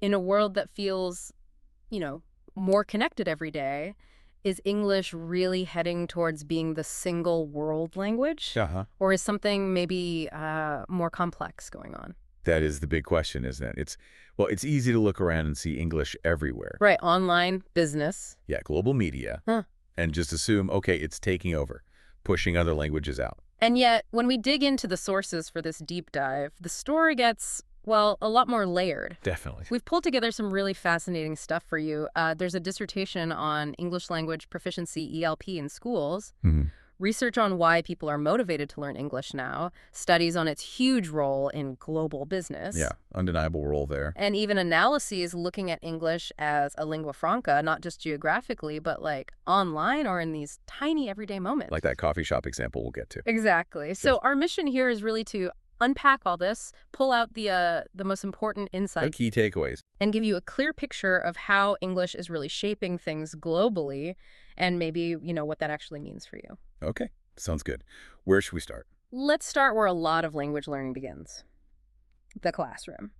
in a world that feels, you know, more connected every day, is English really heading towards being the single world language? Uh-huh. Or is something maybe more complex going on? That is the big question, isn't it? It's easy to look around and see English everywhere. Right, online, business. Yeah, global media, Huh. and just assume, okay, it's taking over, pushing other languages out. And yet, when we dig into the sources for this deep dive, the story gets, well, a lot more layered. Definitely. We've pulled together some really fascinating stuff for you. There's a dissertation on English language proficiency, ELP, in schools, Mhm. research on why people are motivated to learn English now, studies on its huge role in global business. Yeah, undeniable role there. And even analyses looking at English as a lingua franca, not just geographically, but like online or in these tiny everyday moments. Like that coffee shop example we'll get to. Exactly. So our mission here is really to unpack all this, pull out the most important The insights, key takeaways. and give you a clear picture of how English is really shaping things globally and maybe, what that actually means for you. Okay, sounds good. Where should we start? Let's start where a lot of language learning begins, the classroom.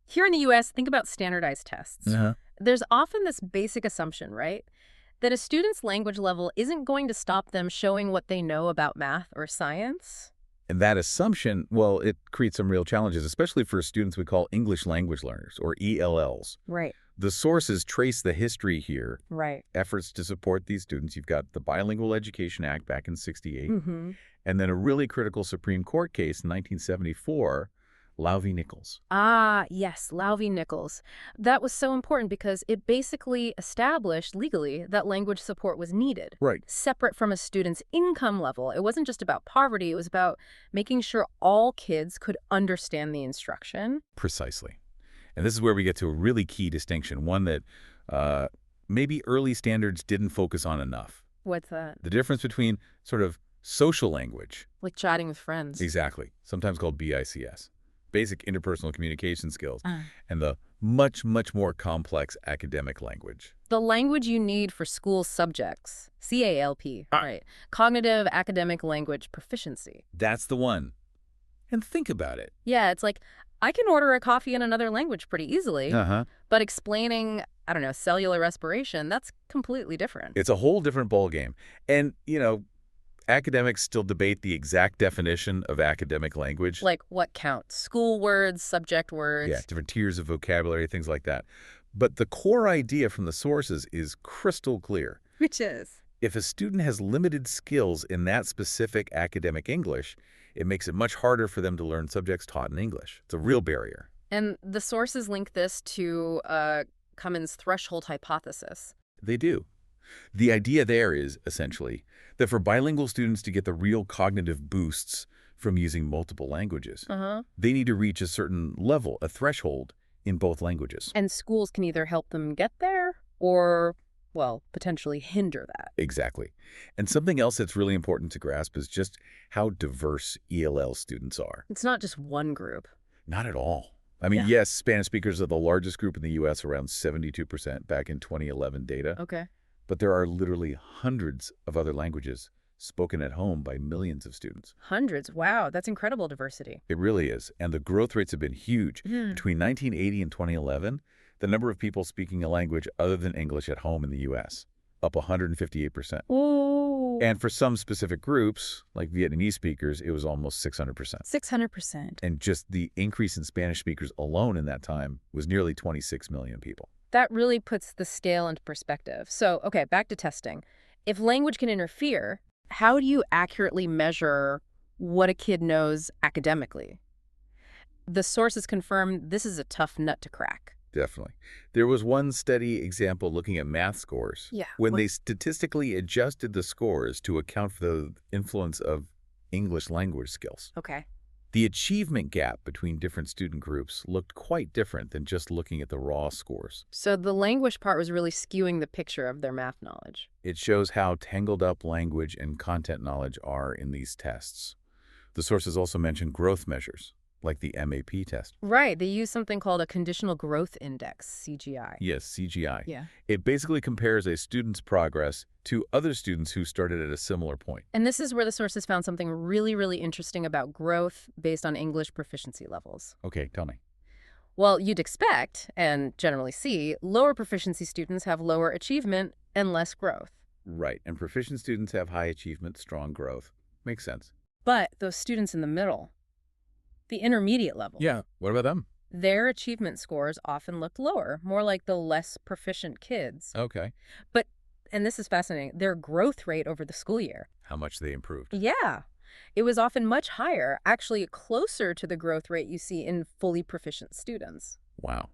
Here in the U.S., think about standardized tests. Uh-huh. There's often this basic assumption, right, that a student's language level isn't going to stop them showing what they know about math or science. And that assumption, it creates some real challenges, especially for students we call English language learners, or ELLs. Right. The sources trace the history here, Right. efforts to support these students. You've got the Bilingual Education Act back in '68, Mm-hmm. and then a really critical Supreme Court case in 1974, Lau v. Nichols. Ah, yes, Lau v. Nichols. That was so important because it basically established legally that language support was needed. Right. Separate from a student's income level. It wasn't just about poverty, it was about making sure all kids could understand the instruction. Precisely. And this is where we get to a really key distinction, one that maybe early standards didn't focus on enough. What's that? The difference between sort of social language, Like chatting with friends. exactly, sometimes called BICS, basic interpersonal communication skills, Ah. and the much, much more complex academic language. The language you need for school subjects, CALP, Ah. right? Cognitive Academic Language Proficiency. That's the one. And think about it. Yeah, it's like, I can order a coffee in another language pretty easily, Uh-huh. but explaining, I don't know, cellular respiration, that's completely different. It's a whole different ballgame. And, academics still debate the exact definition of academic language. Like what counts? School words, subject words. Yeah, different tiers of vocabulary, things like that. But the core idea from the sources is crystal clear. Which is? If a student has limited skills in that specific academic English, it makes it much harder for them to learn subjects taught in English. It's a real barrier. And the sources link this to Cummins' threshold hypothesis. They do. The idea there is, essentially, that for bilingual students to get the real cognitive boosts from using multiple languages, they need to reach a certain level, a threshold, in both languages. And schools can either help them get there or, well, potentially hinder that. Exactly. And something else that's really important to grasp is just how diverse ELL students are. It's not just one group. Not at all. I mean, Yeah. yes, Spanish speakers are the largest group in the U.S., around 72% back in 2011 data. Okay. But there are literally hundreds of other languages spoken at home by millions of students. Hundreds. Wow, that's incredible diversity. It really is. And the growth rates have been huge. Hmm. Between 1980 and 2011, the number of people speaking a language other than English at home in the U.S., up 158%. Ooh. And for some specific groups, like Vietnamese speakers, it was almost 600%. 600%. And just the increase in Spanish speakers alone in that time was nearly 26 million people. That really puts the scale into perspective. So, okay, back to testing. If language can interfere, how do you accurately measure what a kid knows academically? The sources confirm this is a tough nut to crack. Definitely. There was one study example looking at math scores. Yeah. When they statistically adjusted the scores to account for the influence of English language skills. Okay. The achievement gap between different student groups looked quite different than just looking at the raw scores. So the language part was really skewing the picture of their math knowledge. It shows how tangled up language and content knowledge are in these tests. The sources also mention growth measures, like the MAP test. Right. They use something called a conditional growth index, CGI. Yes, CGI. Yeah. It basically compares a student's progress to other students who started at a similar point. And this is where the sources found something really, really interesting about growth based on English proficiency levels. Okay, tell me. Well, you'd expect, and generally see, lower proficiency students have lower achievement and less growth. Right, and proficient students have high achievement, strong growth. Makes sense. But those students in the middle, the intermediate level, Yeah, what about them? their achievement scores often look lower, more like the less proficient kids. Okay. But, and this is fascinating, their growth rate over the school year. How much they improved. Yeah. It was often much higher, actually closer to the growth rate you see in fully proficient students. Wow.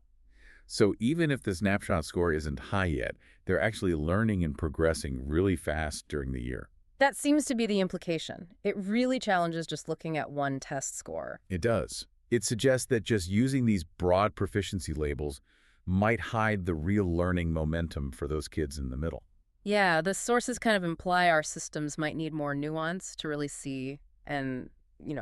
So even if the snapshot score isn't high yet, they're actually learning and progressing really fast during the year. That seems to be the implication. It really challenges just looking at one test score. It does. It suggests that just using these broad proficiency labels might hide the real learning momentum for those kids in the middle. Yeah, the sources kind of imply our systems might need more nuance to really see and,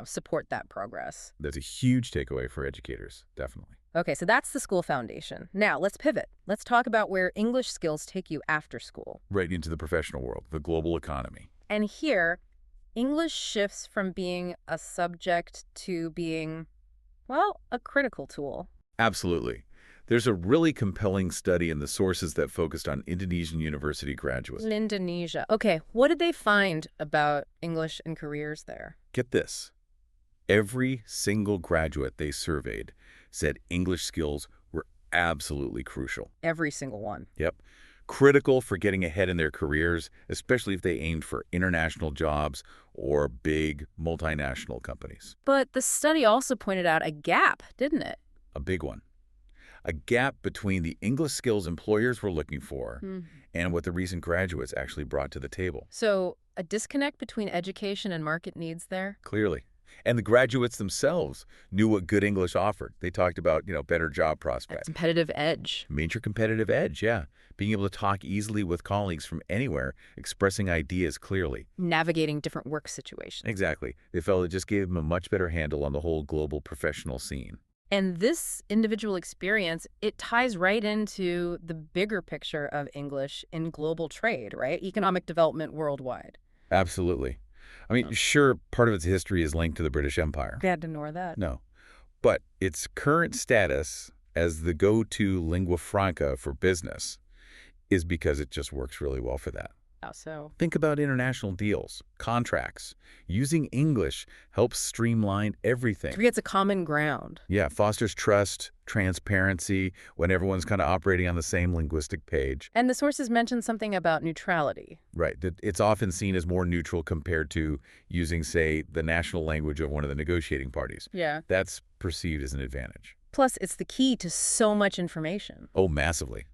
support that progress. That's a huge takeaway for educators, definitely. Okay, so that's the school foundation. Now, let's pivot. Let's talk about where English skills take you after school. Right into the professional world, the global economy. And here, English shifts from being a subject to being, well, a critical tool. Absolutely. There's a really compelling study in the sources that focused on Indonesian university graduates. Indonesia. Okay, what did they find about English and careers there? Get this. Every single graduate they surveyed said English skills were absolutely crucial. Every single one. Yep. Critical for getting ahead in their careers, especially if they aimed for international jobs or big multinational companies. But the study also pointed out a gap, didn't it? A big one. A gap between the English skills employers were looking for and what the recent graduates actually brought to the table. So a disconnect between education and market needs there? Clearly. And the graduates themselves knew what good English offered. They talked about, better job A prospects. competitive edge. Major competitive edge, yeah. Being able to talk easily with colleagues from anywhere, expressing ideas clearly. Navigating different work situations. Exactly. They felt it just gave them a much better handle on the whole global professional scene. And this individual experience, it ties right into the bigger picture of English in global trade, right? Economic development worldwide. Absolutely. I mean, sure, part of its history is linked to the British Empire. I had to ignore that. No. But its current status as the go-to lingua franca for business is because it just works really well for that. How so? Think about international deals, contracts. Using English helps streamline everything. It creates a common ground. Yeah, fosters trust, transparency, when everyone's kind of operating on the same linguistic page. And the sources mention something about neutrality. Right, that it's often seen as more neutral compared to using, say, the national language of one of the negotiating parties. Yeah. That's perceived as an advantage. Plus, it's the key to so much information. Oh, massively.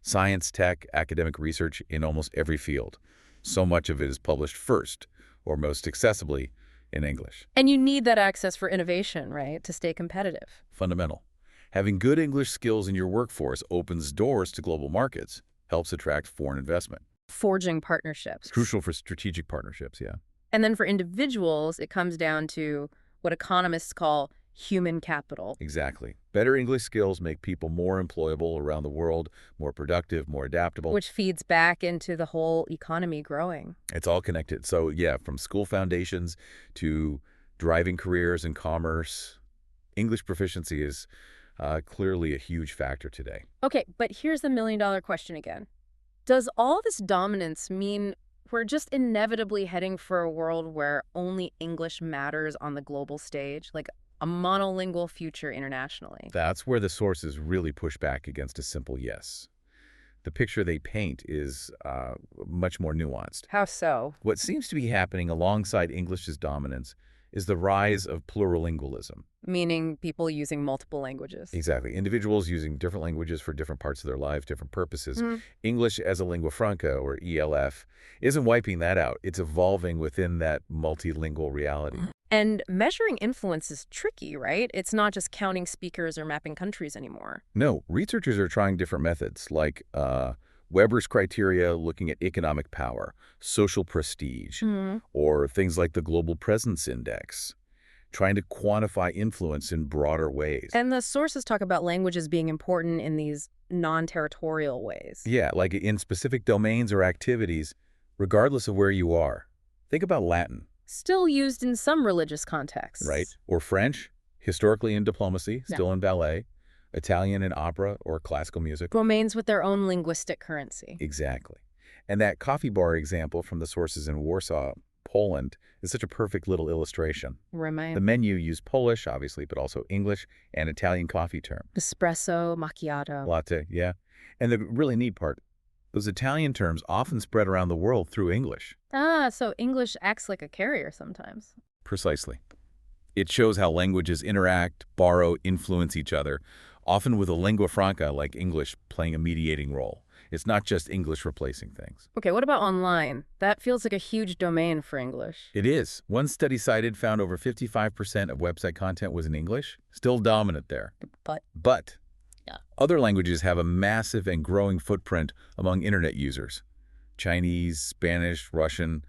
Science, tech, academic research in almost every field. So much of it is published first, or most accessibly, in English. And you need that access for innovation, right, to stay competitive. Fundamental. Having good English skills in your workforce opens doors to global markets, helps attract foreign investment. Forging partnerships. Crucial for strategic partnerships, yeah. And then for individuals, it comes down to what economists call human capital. Exactly. Better English skills make people more employable around the world, more productive, more adaptable. Which feeds back into the whole economy growing. It's all connected. So, yeah, from school foundations to driving careers in commerce, English proficiency is clearly a huge factor today. Okay, but here's the million-dollar question again. Does all this dominance mean we're just inevitably heading for a world where only English matters on the global stage? Like a monolingual future internationally? That's where the sources really push back against a simple yes. The picture they paint is much more nuanced. How so? What seems to be happening alongside English's dominance is the rise of plurilingualism. Meaning people using multiple languages. Exactly. Individuals using different languages for different parts of their life, different purposes. English as a lingua franca, or ELF, isn't wiping that out. It's evolving within that multilingual reality. And measuring influence is tricky, right? It's not just counting speakers or mapping countries anymore. No, researchers are trying different methods, like Weber's criteria looking at economic power, social prestige, or things like the Global Presence Index, trying to quantify influence in broader ways. And the sources talk about languages being important in these non-territorial ways. Yeah, like in specific domains or activities, regardless of where you are. Think about Latin. Still used in some religious contexts. Right. Or French, historically in diplomacy, still in ballet. Italian and opera or classical music. Domains with their own linguistic currency. Exactly. And that coffee bar example from the sources in Warsaw, Poland, is such a perfect little illustration. Right. The menu used Polish, obviously, but also English and Italian coffee terms. Espresso, macchiato. Latte, yeah. And the really neat part, those Italian terms often spread around the world through English. Ah, so English acts like a carrier sometimes. Precisely. It shows how languages interact, borrow, influence each other, often with a lingua franca like English playing a mediating role. It's not just English replacing things. Okay, what about online? That feels like a huge domain for English. It is. One study cited found over 55% of website content was in English, still dominant there. But yeah, other languages have a massive and growing footprint among internet users. Chinese, Spanish, Russian,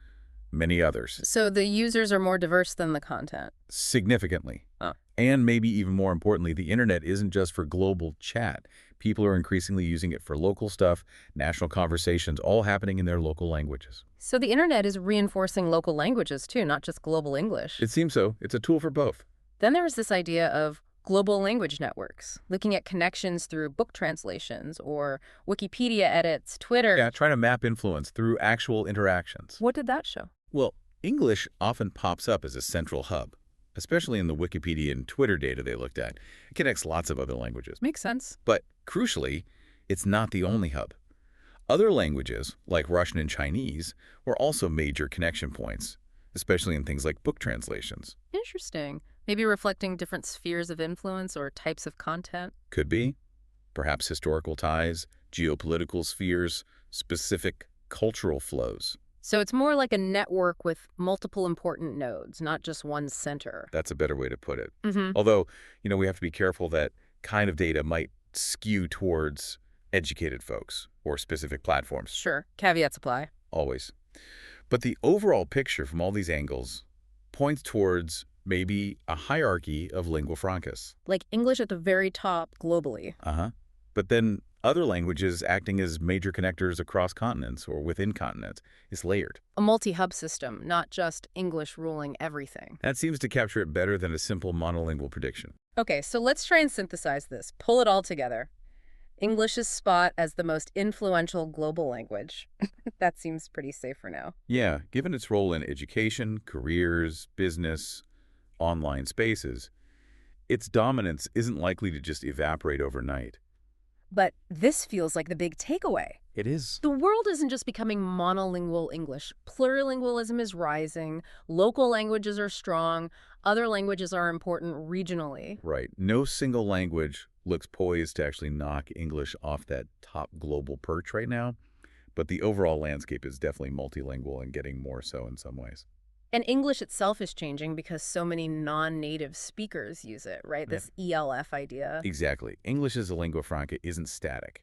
many others. So the users are more diverse than the content. Significantly. Oh. And maybe even more importantly, the internet isn't just for global chat. People are increasingly using it for local stuff, national conversations, all happening in their local languages. So the internet is reinforcing local languages too, not just global English. It seems so. It's a tool for both. Then there is this idea of global language networks, looking at connections through book translations or Wikipedia edits, Twitter. Yeah, trying to map influence through actual interactions. What did that show? Well, English often pops up as a central hub, especially in the Wikipedia and Twitter data they looked at. It connects lots of other languages. Makes sense. But crucially, it's not the only hub. Other languages, like Russian and Chinese, were also major connection points, especially in things like book translations. Interesting. Maybe reflecting different spheres of influence or types of content. Could be. Perhaps historical ties, geopolitical spheres, specific cultural flows. So it's more like a network with multiple important nodes, not just one center. That's a better way to put it. Mm-hmm. Although, we have to be careful that kind of data might skew towards educated folks or specific platforms. Sure. Caveats apply. Always. But the overall picture from all these angles points towards maybe a hierarchy of lingua francas. Like English at the very top globally. But then other languages acting as major connectors across continents or within continents is layered. A multi-hub system, not just English ruling everything. That seems to capture it better than a simple monolingual prediction. Okay, so let's try and synthesize this. Pull it all together. English's spot as the most influential global language. That seems pretty safe for now. Yeah, given its role in education, careers, business, online spaces, its dominance isn't likely to just evaporate overnight. But this feels like the big takeaway. It is. The world isn't just becoming monolingual English. Plurilingualism is rising, local languages are strong, other languages are important regionally. Right. No single language looks poised to actually knock English off that top global perch right now, but the overall landscape is definitely multilingual and getting more so in some ways. And English itself is changing because so many non-native speakers use it, right? This ELF idea. Exactly. English as a lingua franca isn't static.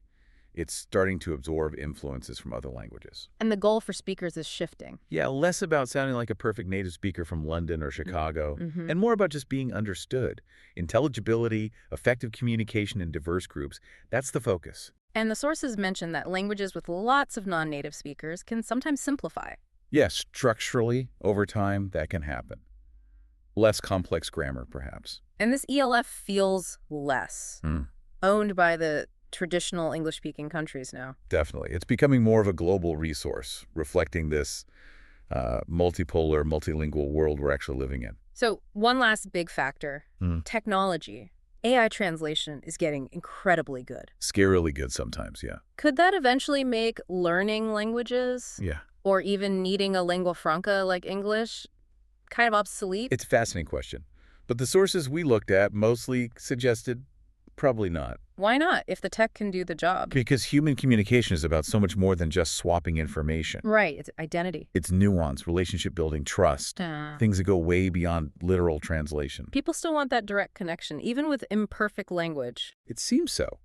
It's starting to absorb influences from other languages. And the goal for speakers is shifting. Yeah, less about sounding like a perfect native speaker from London or Chicago, and more about just being understood. Intelligibility, effective communication in diverse groups, that's the focus. And the sources mention that languages with lots of non-native speakers can sometimes simplify. Yes, structurally, over time, that can happen. Less complex grammar, perhaps. And this ELF feels less owned by the traditional English-speaking countries now. Definitely. It's becoming more of a global resource, reflecting this multipolar, multilingual world we're actually living in. So one last big factor, technology. AI translation is getting incredibly good. Scarily good sometimes, yeah. Could that eventually make learning languages? Yeah. Or even needing a lingua franca like English kind of obsolete? It's a fascinating question. But the sources we looked at mostly suggested probably not. Why not, if the tech can do the job? Because human communication is about so much more than just swapping information. Right, it's identity. It's nuance, relationship building, trust, things that go way beyond literal translation. People still want that direct connection, even with imperfect language. It seems so.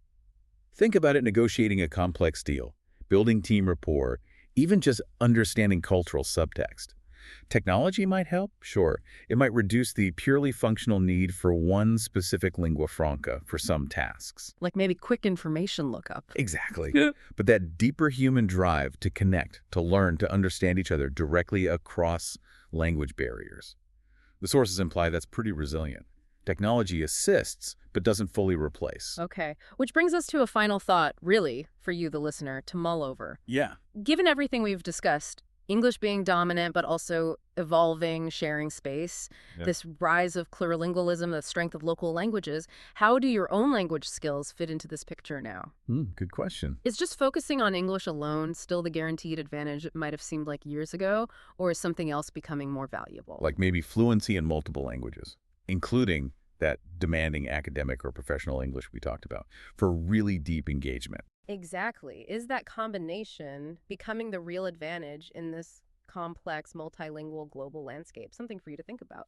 Think about it negotiating a complex deal, building team rapport, even just understanding cultural subtext. Technology might help, sure. It might reduce the purely functional need for one specific lingua franca for some tasks. Like maybe quick information lookup. Exactly. But that deeper human drive to connect, to learn, to understand each other directly across language barriers. The sources imply that's pretty resilient. Technology assists, but doesn't fully replace. Okay. Which brings us to a final thought, really, for you, the listener, to mull over. Yeah. Given everything we've discussed, English being dominant but also evolving, sharing space, Yeah. this rise of plurilingualism, the strength of local languages, how do your own language skills fit into this picture now? Good question. Is just focusing on English alone still the guaranteed advantage it might have seemed like years ago, or is something else becoming more valuable? Like maybe fluency in multiple languages, including that demanding academic or professional English we talked about, for really deep engagement. Exactly. Is that combination becoming the real advantage in this complex, multilingual global landscape? Something for you to think about.